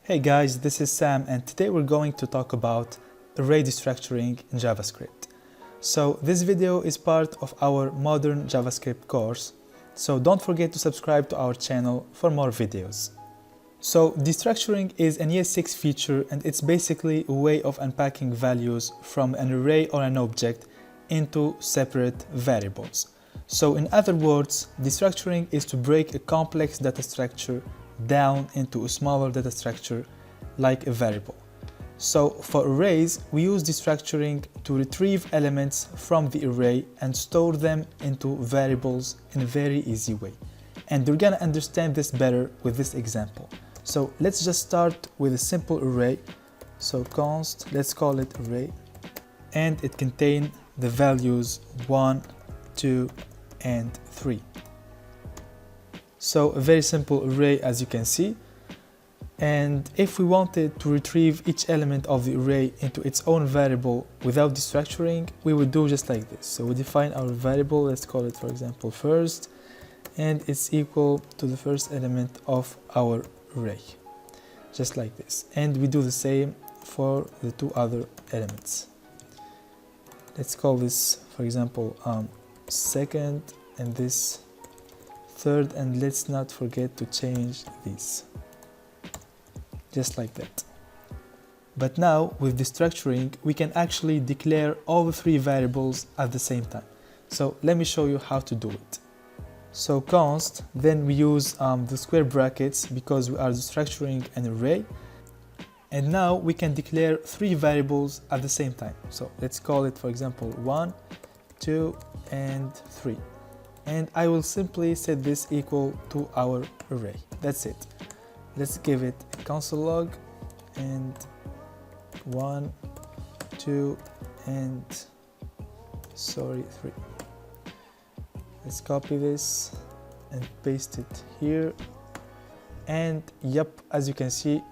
Hey guys, this is Sam, and today we're going to talk about array destructuring in JavaScript. So this video is part of our Modern JavaScript course, so don't forget to subscribe to our channel for more videos. So destructuring is an ES6 feature, and it's basically a way of unpacking values from an array or an object into separate variables. So in other words, destructuring is to break a complex data structure down into a smaller data structure like a variable. So for arrays, we use destructuring to retrieve elements from the array and store them into variables in a very easy way. And we're gonna understand this better with this example. So let's just start with a simple array. So const, let's call it array, and it contains the values 1, 2, and 3. So a very simple array, as you can see. And if we wanted to retrieve each element of the array into its own variable without destructuring, we would do just like this. So we define our variable, let's call it for example first, and it's equal to the first element of our array, just like this. And we do the same for the two other elements. Let's call this for example second, and this third, and let's not forget to change these, just like that. But now with destructuring, we can actually declare all the three variables at the same time. So let me show you how to do it. So const, then we use the square brackets because we are destructuring an array. And now we can declare three variables at the same time. So let's call it for example 1, 2, and 3. And I will simply set this equal to our array. That's it. Let's give it a console log, and 1, 2, and 3. Let's copy this and paste it here. And yep, as you can see,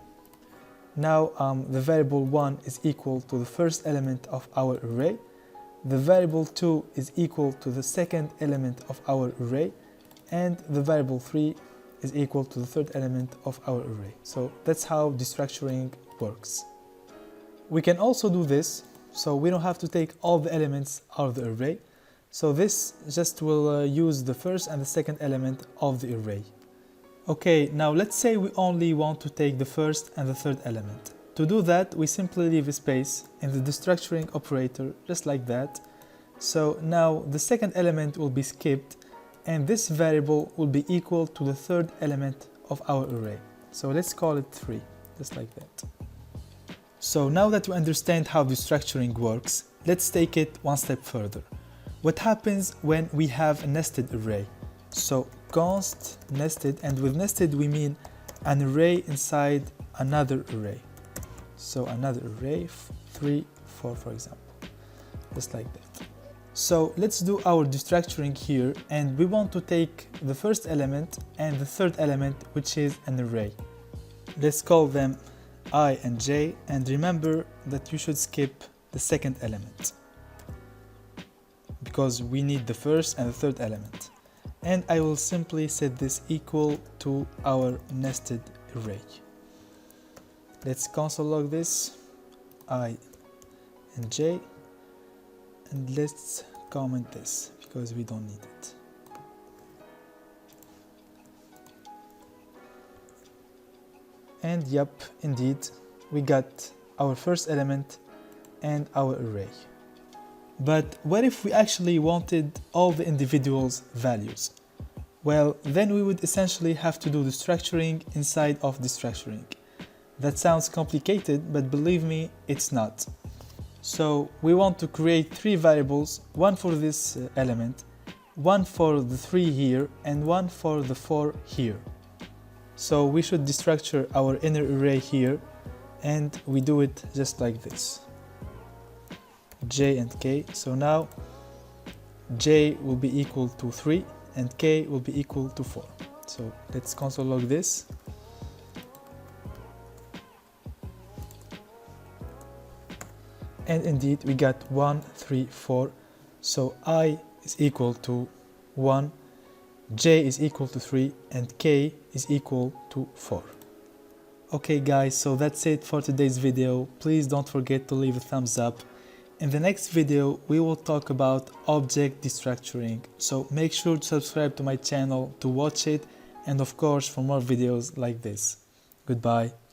now the variable 1 is equal to the first element of our array. The variable 2 is equal to the second element of our array, and the variable 3 is equal to the third element of our array. So that's how destructuring works. We can also do this, so we don't have to take all the elements out of the array. So this just will use the first and the second element of the array. Okay, now let's say we only want to take the first and the third element. To do that, we simply leave a space in the destructuring operator, just like that. So now the second element will be skipped, and this variable will be equal to the third element of our array. So let's call it 3, just like that. So now that we understand how destructuring works, let's take it one step further. What happens when we have a nested array? So const nested, and with nested we mean an array inside another array. So another array, 3, 4 for example, just like that. So let's do our destructuring here, and we want to take the first element and the third element, which is an array. Let's call them I and j, and remember that you should skip the second element because we need the first and the third element. And I will simply set this equal to our nested array. Let's console log this, I and j, and let's comment this because we don't need it. And yep, indeed, we got our first element and our array. But what if we actually wanted all the individuals' values? Well, then we would essentially have to do the structuring inside of destructuring. That sounds complicated, but believe me, it's not. So we want to create three variables, one for this element, one for the 3 here, and one for the 4 here. So we should destructure our inner array here, and we do it just like this. J and K. So now J will be equal to 3 and K will be equal to 4. So let's console log this. And indeed we got 1, 3, 4. So I is equal to 1, j is equal to 3 and k is equal to 4. Okay guys, so that's it for today's video. Please don't forget to leave a thumbs up. In the next video we will talk about object destructuring, so make sure to subscribe to my channel to watch it, and of course for more videos like this. Goodbye.